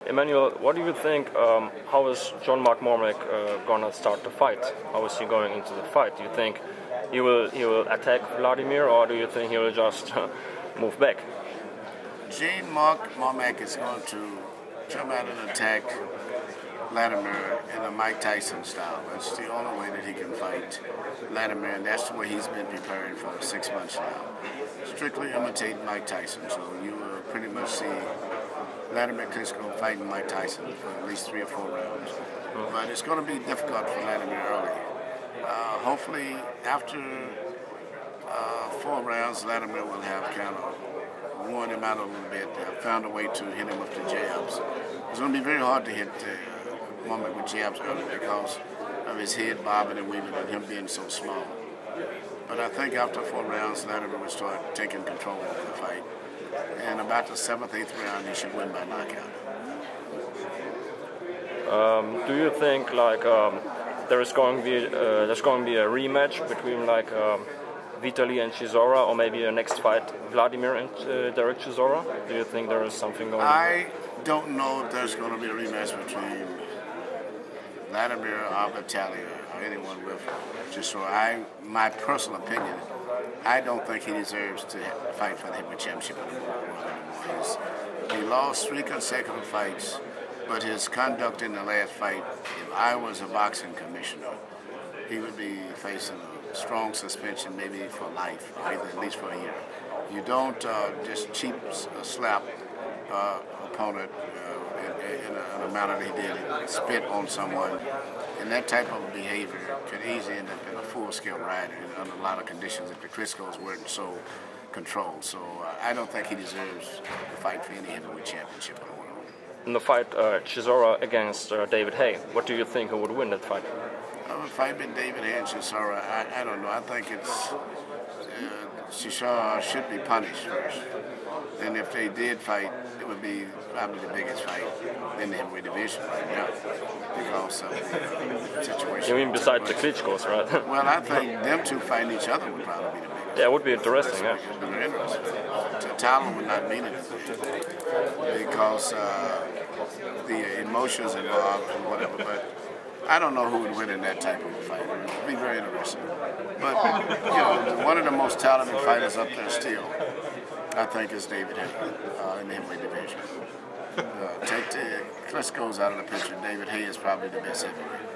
Emmanuel, what do you think? How is John McCormack gonna start the fight? How is he going into the fight? Do you think he will attack Vladimir, or do you think he will just move back? Gene McCormack is going to jump out and attack Vladimir in a Mike Tyson style. That's the only way that he can fight Vladimir, and that's the way he's been preparing for 6 months now. Strictly imitate Mike Tyson, so you will pretty much see Vladimir Klitschko fighting Mike Tyson for at least 3 or 4 rounds. But it's going to be difficult for Vladimir early. Hopefully, after 4 rounds, Vladimir will have kind of worn him out a little bit, found a way to hit him with the jabs. It's going to be very hard to hit McCormack with jabs early because of his head bobbing and weaving and him being so small. But I think after 4 rounds, Vladimir will start taking control of the fight. And about the 7th, 8th round, he should win by knockout. Do you think there's going to be a rematch between Vitaly and Chisora, or maybe a next fight Vladimir and Derek Chisora? Do you think there is something going on? I don't know if there's going to be a rematch between Vladimir or Vitaly or anyone with Chisora. My personal opinion, I don't think he deserves to fight for the heavyweight championship anymore. He lost 3 consecutive fights, but his conduct in the last fight, if I was a boxing commissioner, he would be facing a strong suspension, maybe for life, or either at least for a year. You don't just cheap slap opponent in a manner that he did, spit on someone. And that type of behavior could easily end up in a full-scale riot under a lot of conditions if the Klitschkos weren't so controlled. So I don't think he deserves to fight for any heavyweight championship in the world. In the fight Chisora against David Haye, what do you think who would win that fight? The fight between David Haye and Chisora, I don't know. I think it's Chisora should be punished first. And if they did fight, it would be probably the biggest fight in the heavyweight division right now because of the situation. You mean besides the Klitschkos, right? Well, I think them two fighting each other would probably be the biggest. Yeah, it would be interesting, yeah. It would be very interesting. The title would not mean anything because the emotions involved and whatever, but I don't know who would win in that type of a fight. It would be very interesting. But, one of the most talented fighters up there still, I think, is David Haye in the heavyweight division. Take the Klitschkos out of the picture, David Haye is probably the best heavyweight.